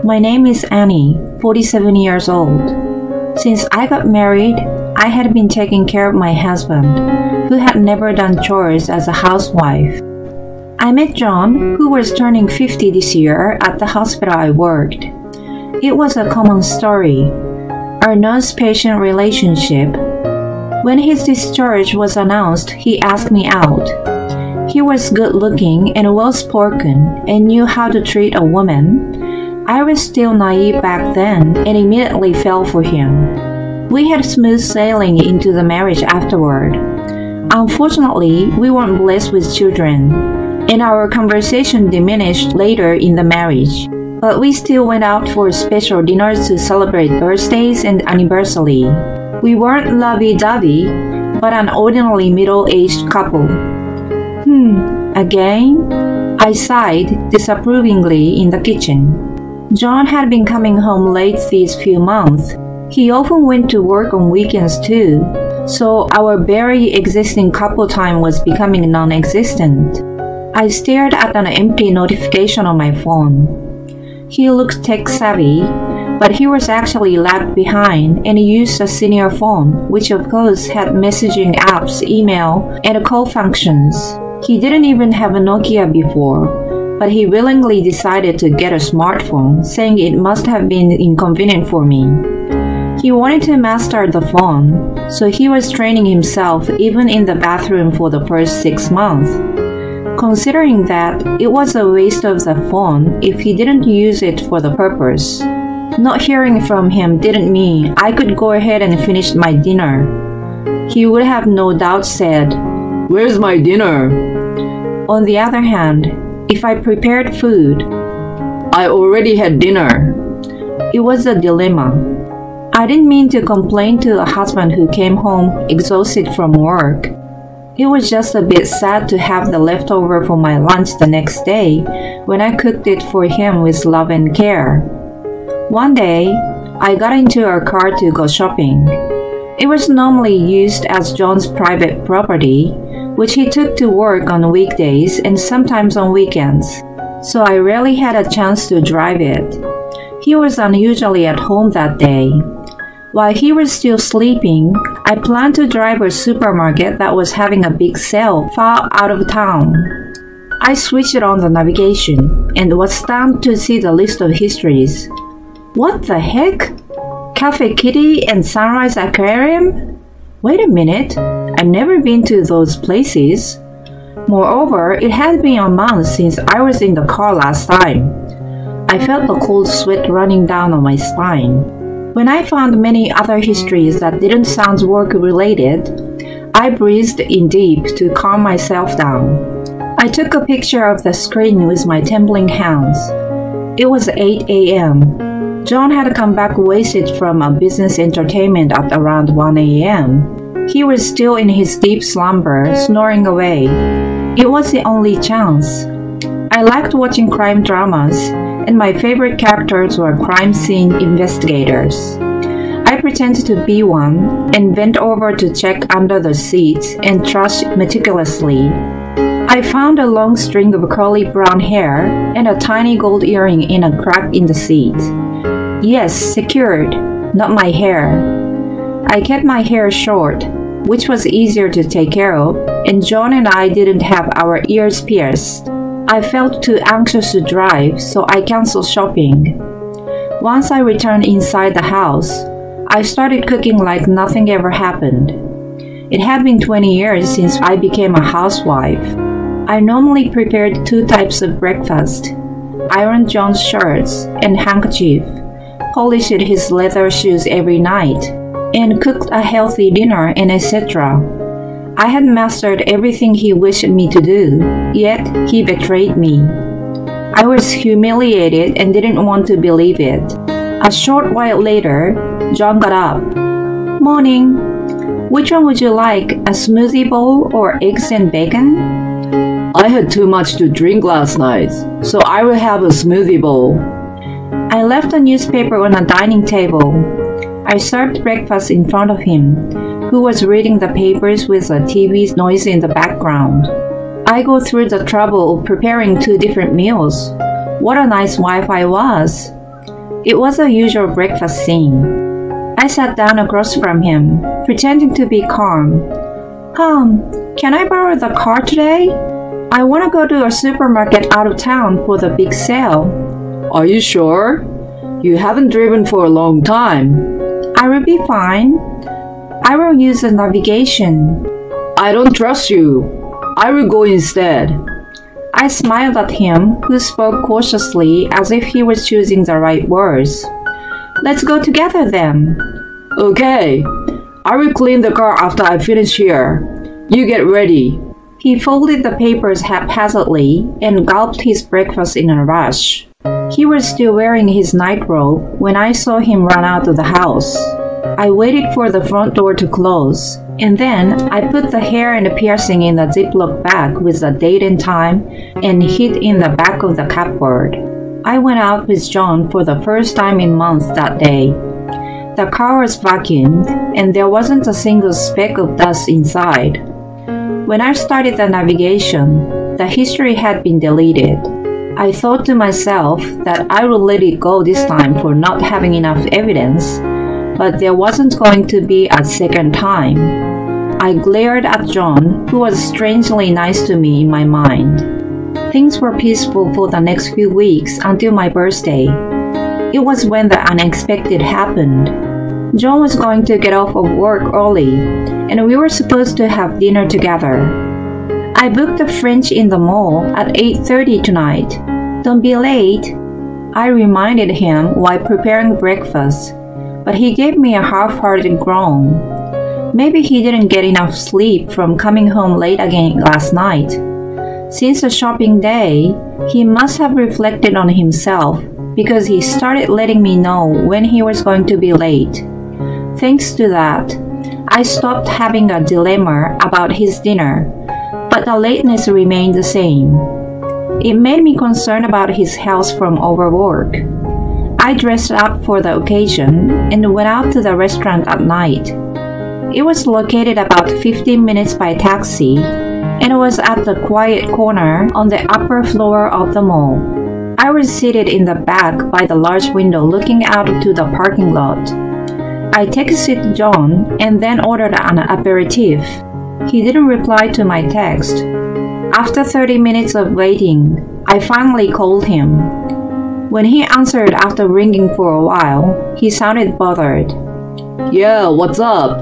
My name is Annie, 47 years old. Since I got married, I had been taking care of my husband, who had never done chores as a housewife. I met John, who was turning 50 this year, at the hospital I worked. It was a common story, our nurse-patient relationship. When his discharge was announced, he asked me out. He was good-looking and well-spoken and knew how to treat a woman. I was still naive back then and immediately fell for him. We had smooth sailing into the marriage afterward. Unfortunately, we weren't blessed with children, and our conversation diminished later in the marriage. But we still went out for special dinners to celebrate birthdays and anniversary. We weren't lovey-dovey, but an ordinarily middle-aged couple. Again? I sighed disapprovingly in the kitchen. John had been coming home late these few months. He often went to work on weekends too, so our barely existing couple time was becoming non-existent. I stared at an empty notification on my phone. He looked tech-savvy, but he was actually lagged behind and used a senior phone, which of course had messaging apps, email, and call functions. He didn't even have a Nokia before, but he willingly decided to get a smartphone, saying it must have been inconvenient for me. He wanted to master the phone, so he was training himself even in the bathroom for the first 6 months. Considering that, it was a waste of the phone if he didn't use it for the purpose. Not hearing from him didn't mean I could go ahead and finish my dinner. He would have no doubt said, "Where's my dinner?" On the other hand, if I prepared food, "I already had dinner." It was a dilemma. I didn't mean to complain to a husband who came home exhausted from work. It was just a bit sad to have the leftover for my lunch the next day when I cooked it for him with love and care. One day, I got into our car to go shopping. It was normally used as John's private property, which he took to work on weekdays and sometimes on weekends, so I rarely had a chance to drive it. He was unusually at home that day. While he was still sleeping, I planned to drive a supermarket that was having a big sale far out of town. I switched on the navigation and was stunned to see the list of histories. What the heck? Cafe Kitty and Sunrise Aquarium? Wait a minute, I've never been to those places. Moreover, it had been a month since I was in the car last time. I felt the cold sweat running down on my spine. When I found many other histories that didn't sound work-related, I breathed in deep to calm myself down. I took a picture of the screen with my trembling hands. It was 8 a.m. John had come back wasted from a business entertainment at around 1 a.m. He was still in his deep slumber, snoring away. It was the only chance. I liked watching crime dramas, and my favorite characters were crime scene investigators. I pretended to be one and bent over to check under the seats and trash meticulously. I found a long string of curly brown hair and a tiny gold earring in a crack in the seat. Yes, secured, not my hair. I kept my hair short, which was easier to take care of, and John and I didn't have our ears pierced. I felt too anxious to drive, so I canceled shopping. Once I returned inside the house, I started cooking like nothing ever happened. It had been 20 years since I became a housewife. I normally prepared 2 types of breakfast: ironed John's shirts and handkerchief, polished his leather shoes every night, and cooked a healthy dinner and etc. I had mastered everything he wished me to do, yet he betrayed me. I was humiliated and didn't want to believe it. A short while later, John got up. "Morning. Which one would you like, a smoothie bowl or eggs and bacon?" "I had too much to drink last night, so I will have a smoothie bowl." I left a newspaper on a dining table. I served breakfast in front of him, who was reading the papers with a TV noise in the background. I go through the trouble of preparing 2 different meals. What a nice wife I was. It was a usual breakfast scene. I sat down across from him, pretending to be calm. Can I borrow the car today? I want to go to a supermarket out of town for the big sale. Are you sure? You haven't driven for a long time. I will be fine. I will use the navigation. I don't trust you. I will go instead. I smiled at him, who spoke cautiously as if he was choosing the right words. Let's go together then. Okay. I will clean the car after I finish here. You get ready. He folded the papers haphazardly and gulped his breakfast in a rush. He was still wearing his nightrobe when I saw him run out of the house. I waited for the front door to close, and then I put the hair and the piercing in the Ziploc bag with the date and time and hid in the back of the cupboard. I went out with John for the first time in months that day. The car was vacuumed, and there wasn't a single speck of dust inside. When I started the navigation, the history had been deleted. I thought to myself that I would let it go this time for not having enough evidence, but there wasn't going to be a second time. I glared at John, who was strangely nice to me in my mind. Things were peaceful for the next few weeks until my birthday. It was when the unexpected happened. John was going to get off of work early, and we were supposed to have dinner together. I booked a French in the mall at 8:30 tonight. Don't be late, I reminded him while preparing breakfast, but he gave me a half-hearted groan. Maybe he didn't get enough sleep from coming home late again last night. Since the shopping day, he must have reflected on himself because he started letting me know when he was going to be late. Thanks to that, I stopped having a dilemma about his dinner, but the lateness remained the same. It made me concerned about his health from overwork. I dressed up for the occasion and went out to the restaurant at night. It was located about 15 minutes by taxi, and it was at the quiet corner on the upper floor of the mall. I was seated in the back by the large window looking out to the parking lot. I texted John and then ordered an aperitif. He didn't reply to my text. After 30 minutes of waiting, I finally called him. When he answered after ringing for a while, he sounded bothered. Yeah, what's up?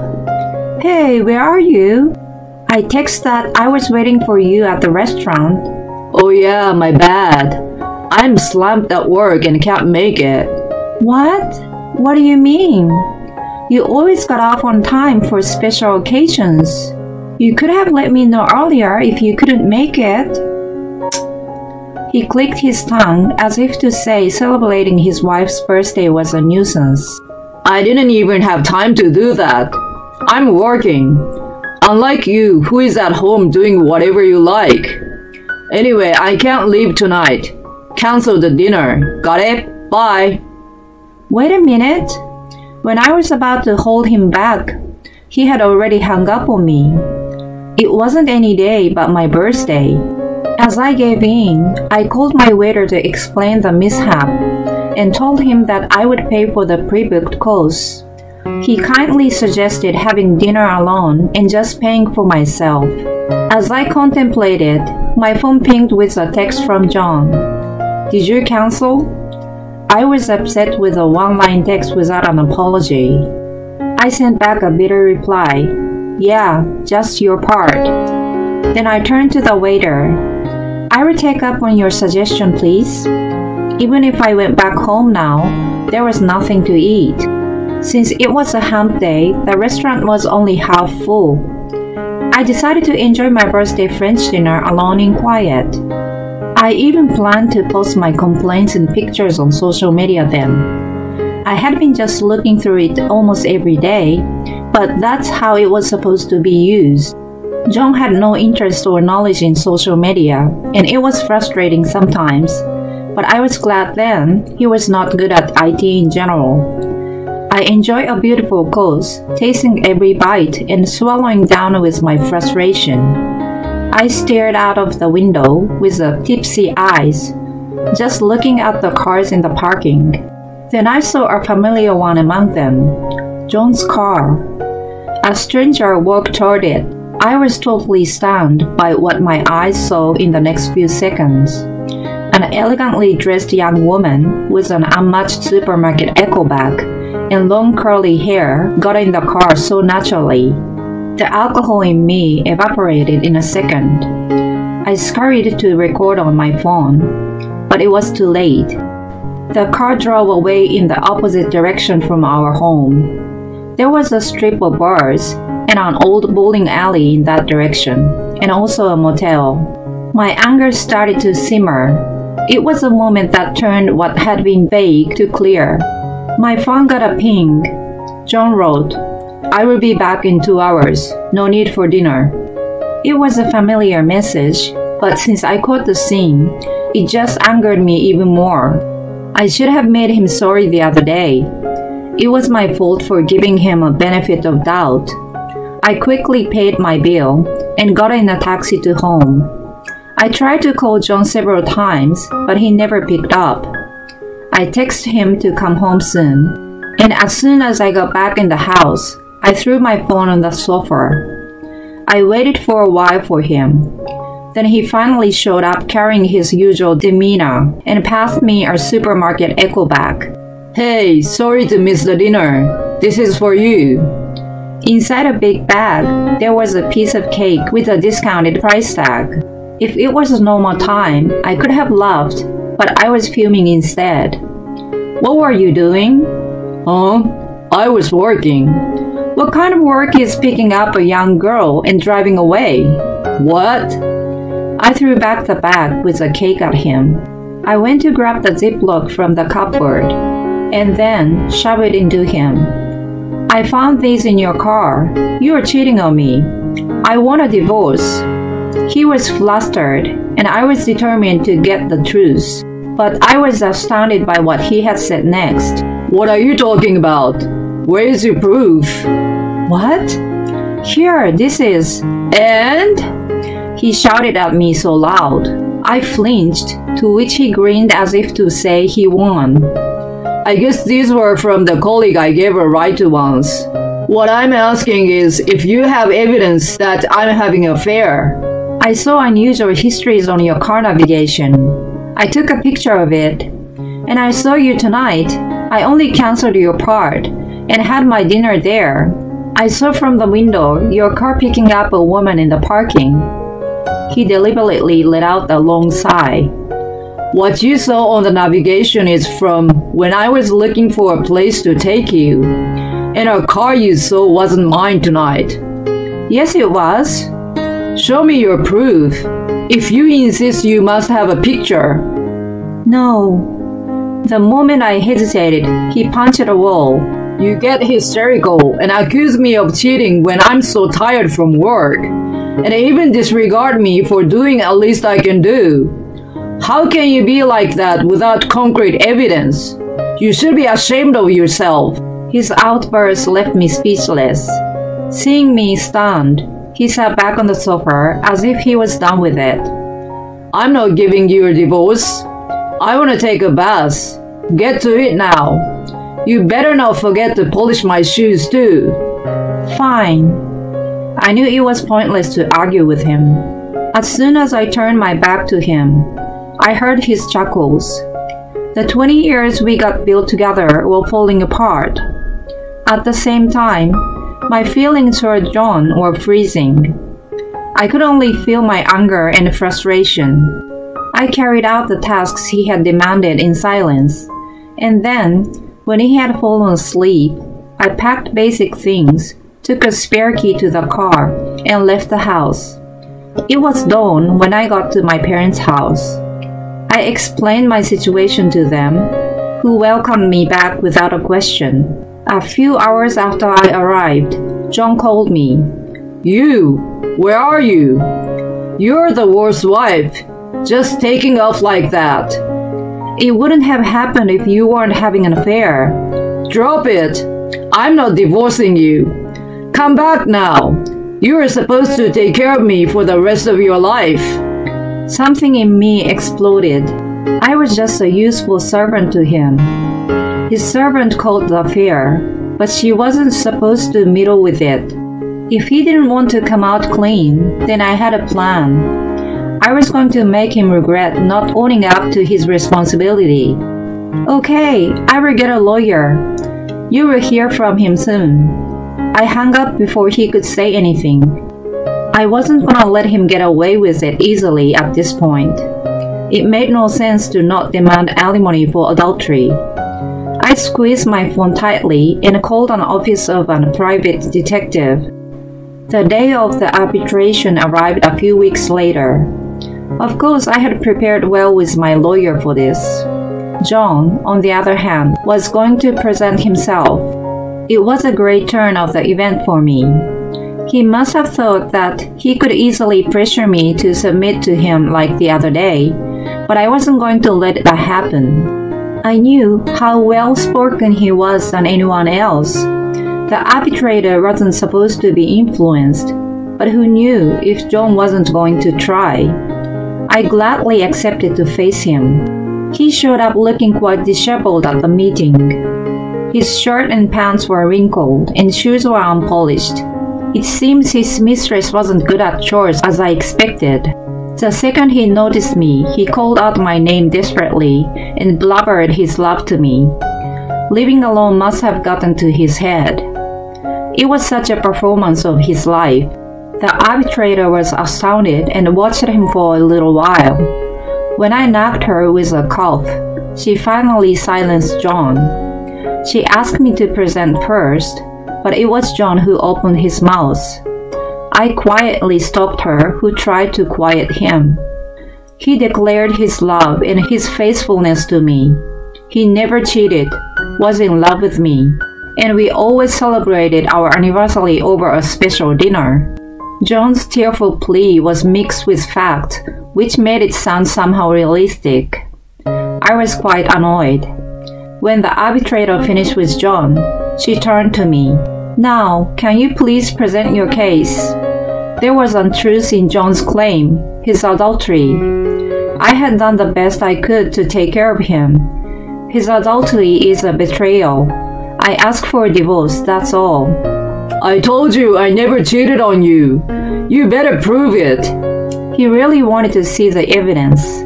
Hey, where are you? I texted that I was waiting for you at the restaurant. Oh yeah, my bad. I'm slumped at work and can't make it. What? What do you mean? You always got off on time for special occasions. You could have let me know earlier if you couldn't make it. He clicked his tongue as if to say celebrating his wife's birthday was a nuisance. I didn't even have time to do that. I'm working. Unlike you, who is at home doing whatever you like. Anyway, I can't leave tonight. Cancel the dinner. Got it? Bye. Wait a minute. When I was about to hold him back, he had already hung up on me. It wasn't any day but my birthday. As I gave in, I called my waiter to explain the mishap and told him that I would pay for the pre-booked course. He kindly suggested having dinner alone and just paying for myself. As I contemplated, my phone pinged with a text from John. Did you cancel? I was upset with a one-line text without an apology. I sent back a bitter reply. Yeah, just your part. Then I turned to the waiter. I will take up on your suggestion, please. Even if I went back home now, there was nothing to eat. Since it was a hump day, the restaurant was only half full. I decided to enjoy my birthday French dinner alone in quiet. I even planned to post my complaints and pictures on social media then. I had been just looking through it almost every day, but that's how it was supposed to be used. John had no interest or knowledge in social media, and it was frustrating sometimes, but I was glad then he was not good at IT in general. I enjoy a beautiful course, tasting every bite and swallowing down with my frustration. I stared out of the window with tipsy eyes, just looking at the cars in the parking. Then I saw a familiar one among them, John's car. A stranger walked toward it. I was totally stunned by what my eyes saw in the next few seconds. An elegantly dressed young woman with an unmatched supermarket echo bag and long curly hair got in the car so naturally. The alcohol in me evaporated in a second. I scurried to record on my phone, but it was too late. The car drove away in the opposite direction from our home. There was a strip of bars and an old bowling alley in that direction, and also a motel. My anger started to simmer. It was a moment that turned what had been vague to clear. My phone got a ping. John wrote, "I will be back in 2 hours. No need for dinner." It was a familiar message, but since I caught the scene, it just angered me even more. I should have made him sorry the other day. It was my fault for giving him a benefit of doubt. I quickly paid my bill and got in a taxi to home. I tried to call John several times, but he never picked up. I texted him to come home soon, and as soon as I got back in the house, I threw my phone on the sofa. I waited for a while for him. Then he finally showed up carrying his usual demeanor and passed me a supermarket echo bag. "Hey, sorry to miss the dinner. This is for you." Inside a big bag, there was a piece of cake with a discounted price tag. If it was a normal time, I could have laughed, but I was fuming instead. "What were you doing?" I was working." "What kind of work is picking up a young girl and driving away?" "What?" I threw back the bag with the cake at him. I went to grab the Ziploc from the cupboard and then shove it into him. "I found these in your car. You are cheating on me. I want a divorce." He was flustered, and I was determined to get the truth. But I was astounded by what he had said next. "What are you talking about? Where is your proof?" "What?" "Here, this is." "And?" He shouted at me so loud. I flinched, to which he grinned as if to say he won. "I guess these were from the colleague I gave a ride to once. What I'm asking is if you have evidence that I'm having an affair." "I saw unusual histories on your car navigation. I took a picture of it. And I saw you tonight. I only canceled your part and had my dinner there. I saw from the window your car picking up a woman in the parking." He deliberately let out a long sigh. "What you saw on the navigation is from when I was looking for a place to take you. And a car you saw wasn't mine tonight." "Yes, it was." "Show me your proof. If you insist, you must have a picture." "No." The moment I hesitated, he punched a wall. "You get hysterical and accuse me of cheating when I'm so tired from work, and even disregard me for doing the least I can do. How can you be like that without concrete evidence? You should be ashamed of yourself." His outburst left me speechless. Seeing me stunned, he sat back on the sofa as if he was done with it. "I'm not giving you a divorce. I want to take a bath. Get to it now. You better not forget to polish my shoes too." "Fine." I knew it was pointless to argue with him. As soon as I turned my back to him, I heard his chuckles. The 20 years we got built together were falling apart. At the same time, my feelings toward John were freezing. I could only feel my anger and frustration. I carried out the tasks he had demanded in silence, and then, when he had fallen asleep, I packed basic things, took a spare key to the car, and left the house. It was dawn when I got to my parents' house. I explained my situation to them, who welcomed me back without a question. A few hours after I arrived, John called me. "You, where are you? You're the worst wife, just taking off like that." "It wouldn't have happened if you weren't having an affair." "Drop it. I'm not divorcing you. Come back now. You are supposed to take care of me for the rest of your life." Something in me exploded. I was just a useful servant to him. His servant called the affair, but she wasn't supposed to meddle with it. If he didn't want to come out clean, then I had a plan. I was going to make him regret not owning up to his responsibility. Okay, I will get a lawyer. You will hear from him soon. I hung up before he could say anything. I wasn't gonna let him get away with it easily at this point. It made no sense to not demand alimony for adultery. I squeezed my phone tightly and called an office of a private detective. The day of the arbitration arrived a few weeks later. Of course, I had prepared well with my lawyer for this. John, on the other hand, was going to present himself. It was a great turn of the event for me. He must have thought that he could easily pressure me to submit to him like the other day, but I wasn't going to let that happen. I knew how well-spoken he was than anyone else. The arbitrator wasn't supposed to be influenced, but who knew if John wasn't going to try? I gladly accepted to face him. He showed up looking quite disheveled at the meeting. His shirt and pants were wrinkled and shoes were unpolished. It seems his mistress wasn't good at chores as I expected. The second he noticed me, he called out my name desperately and blubbered his love to me. Leaving alone must have gotten to his head. It was such a performance of his life. The arbitrator was astounded and watched him for a little while. When I nagged her with a cough, she finally silenced John. She asked me to present first, but it was John who opened his mouth. I quietly stopped her, who tried to quiet him. He declared his love and his faithfulness to me. He never cheated, was in love with me, and we always celebrated our anniversary over a special dinner. John's tearful plea was mixed with fact, which made it sound somehow realistic. I was quite annoyed. When the arbitrator finished with John, she turned to me. Now, can you please present your case? There was untruth in John's claim, his adultery. I had done the best I could to take care of him. His adultery is a betrayal. I asked for a divorce, that's all. I told you I never cheated on you. You better prove it. He really wanted to see the evidence.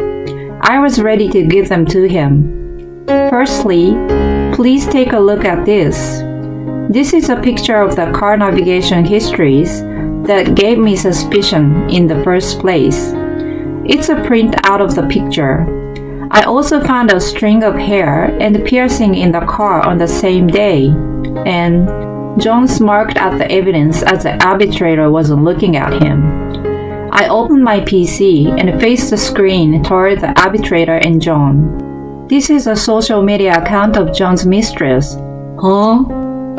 I was ready to give them to him. Firstly, please take a look at this. This is a picture of the car navigation histories that gave me suspicion in the first place. It's a print out of the picture. I also found a string of hair and piercing in the car on the same day, and John smirked at the evidence as the arbitrator wasn't looking at him. I opened my PC and faced the screen toward the arbitrator and John. This is a social media account of John's mistress. Huh?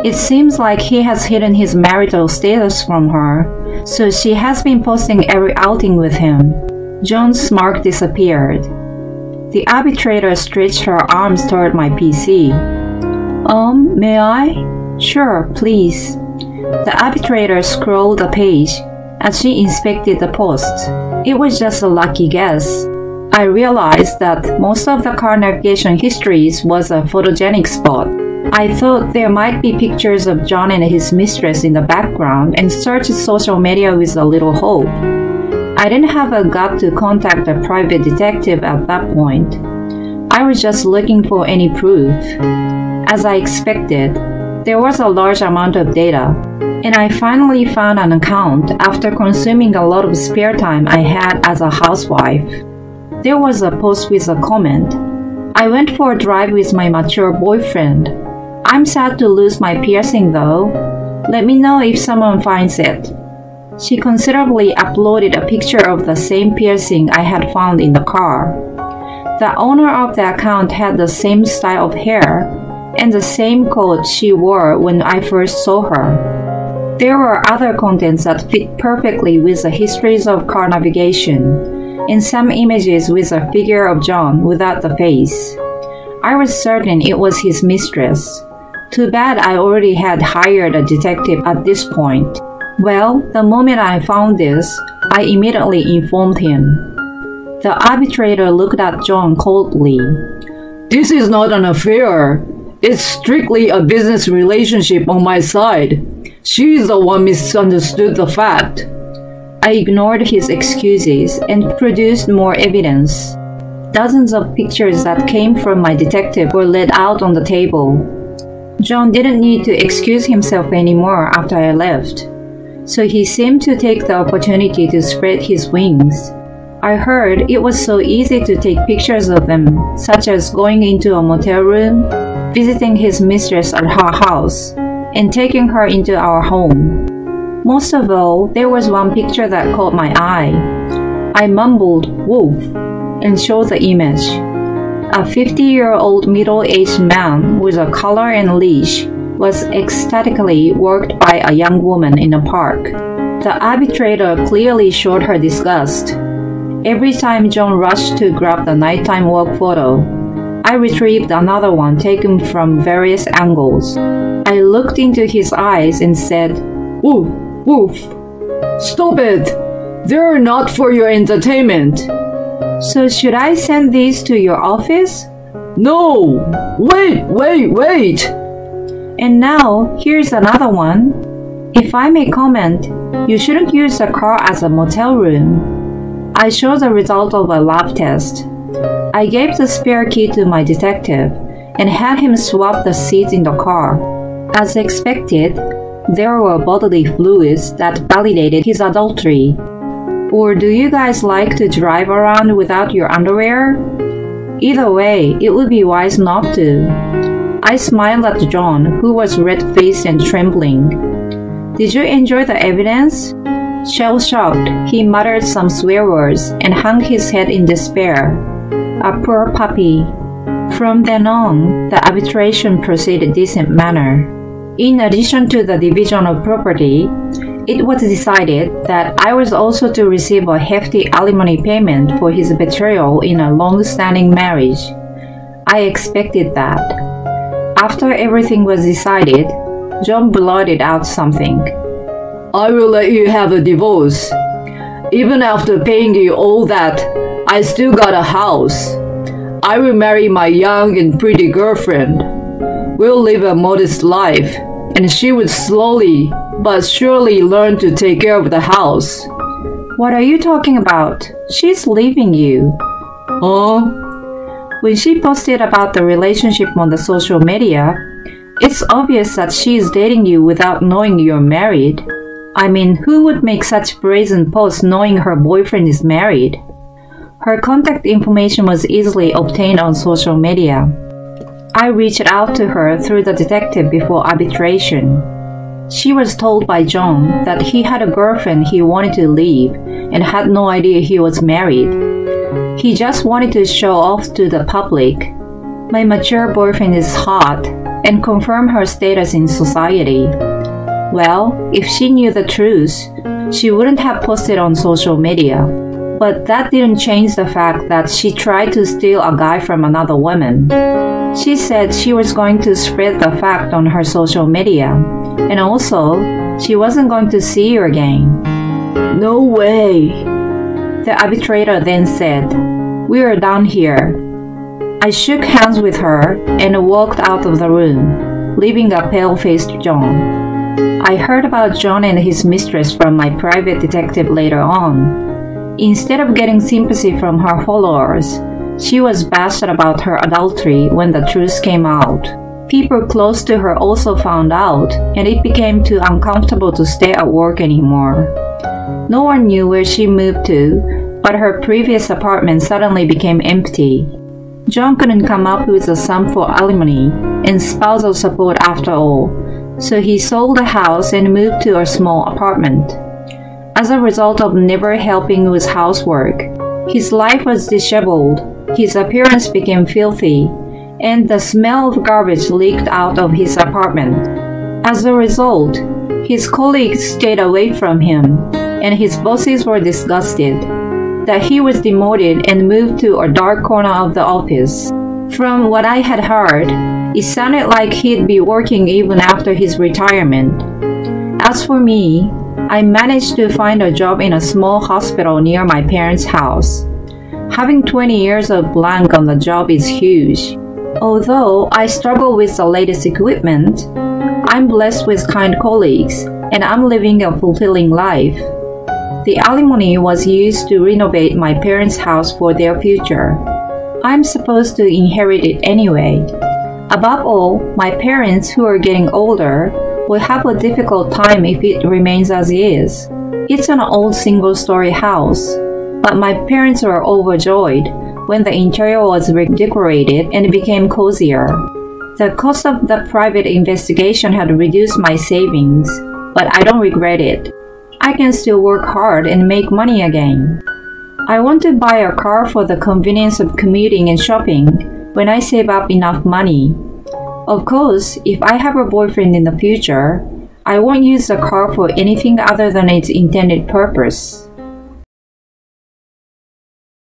It seems like he has hidden his marital status from her, so she has been posting every outing with him. John's smirk disappeared. The arbitrator stretched her arms toward my PC. May I? Sure, please. The arbitrator scrolled the page as she inspected the posts. It was just a lucky guess. I realized that most of the car navigation histories was a photogenic spot. I thought there might be pictures of John and his mistress in the background and searched social media with a little hope. I didn't have a gut to contact a private detective at that point. I was just looking for any proof. As I expected, there was a large amount of data, and I finally found an account after consuming a lot of spare time I had as a housewife. There was a post with a comment. I went for a drive with my mature boyfriend. I'm sad to lose my piercing though. Let me know if someone finds it. She considerately uploaded a picture of the same piercing I had found in the car. The owner of the account had the same style of hair and the same coat she wore when I first saw her. There were other contents that fit perfectly with the histories of car navigation, and some images with a figure of John without the face. I was certain it was his mistress. Too bad I already had hired a detective at this point. Well, the moment I found this, I immediately informed him. The arbitrator looked at John coldly. This is not an affair. It's strictly a business relationship on my side. She's the one misunderstood the fact. I ignored his excuses and produced more evidence. Dozens of pictures that came from my detective were laid out on the table. John didn't need to excuse himself anymore after I left, so he seemed to take the opportunity to spread his wings. I heard it was so easy to take pictures of them, such as going into a motel room, visiting his mistress at her house, and taking her into our home. Most of all, there was one picture that caught my eye. I mumbled, "Wolf," and showed the image. A 50-year-old middle-aged man with a collar and leash was ecstatically worked by a young woman in a park. The arbitrator clearly showed her disgust. Every time John rushed to grab the nighttime walk photo, I retrieved another one taken from various angles. I looked into his eyes and said, "Wolf, Wolf, stop it! They're not for your entertainment." "So should I send these to your office?" "No! Wait! "And now, here's another one. If I may comment, you shouldn't use the car as a motel room." I showed the result of a lab test. I gave the spare key to my detective and had him swap the seats in the car. As expected, there were bodily fluids that validated his adultery. Or do you guys like to drive around without your underwear? Either way, it would be wise not to. I smiled at John, who was red-faced and trembling. "Did you enjoy the evidence?" Shell-shocked, he muttered some swear words and hung his head in despair. A poor puppy. From then on, the arbitration proceeded in a decent manner. In addition to the division of property, it was decided that I was also to receive a hefty alimony payment for his betrayal in a long-standing marriage. I expected that. After everything was decided, John blurted out something. "I will let you have a divorce. Even after paying you all that, I still got a house. I will marry my young and pretty girlfriend. We'll live a modest life, and she would slowly but surely learn to take care of the house." "What are you talking about? She's leaving you." "Huh?" When she posted about the relationship on the social media, it's obvious that she is dating you without knowing you're married. I mean, who would make such brazen posts knowing her boyfriend is married? Her contact information was easily obtained on social media. I reached out to her through the detective before arbitration. She was told by John that he had a girlfriend he wanted to leave and had no idea he was married. He just wanted to show off to the public. My mature boyfriend is hot and confirm her status in society. Well, if she knew the truth, she wouldn't have posted on social media. But that didn't change the fact that she tried to steal a guy from another woman. She said she was going to spread the fact on her social media, and also, she wasn't going to see you again. "No way." The arbitrator then said, "We are done here." I shook hands with her and walked out of the room, leaving a pale-faced John. I heard about John and his mistress from my private detective later on. Instead of getting sympathy from her followers, she was bashed about her adultery when the truth came out. People close to her also found out, and it became too uncomfortable to stay at work anymore. No one knew where she moved to, but her previous apartment suddenly became empty. John couldn't come up with a sum for alimony and spousal support after all, so he sold the house and moved to a small apartment. As a result of never helping with housework, his life was disheveled, his appearance became filthy, and the smell of garbage leaked out of his apartment. As a result, his colleagues stayed away from him, and his bosses were disgusted that he was demoted and moved to a dark corner of the office. From what I had heard, it sounded like he'd be working even after his retirement. As for me, I managed to find a job in a small hospital near my parents' house. Having 20 years of blank on the job is huge. Although I struggle with the latest equipment, I'm blessed with kind colleagues, and I'm living a fulfilling life. The alimony was used to renovate my parents' house for their future. I'm supposed to inherit it anyway. Above all, my parents, who are getting older, will have a difficult time if it remains as is. It's an old single-story house, but my parents were overjoyed when the interior was redecorated and became cozier. The cost of the private investigation had reduced my savings, but I don't regret it. I can still work hard and make money again. I want to buy a car for the convenience of commuting and shopping when I save up enough money. Of course, if I have a boyfriend in the future, I won't use the car for anything other than its intended purpose.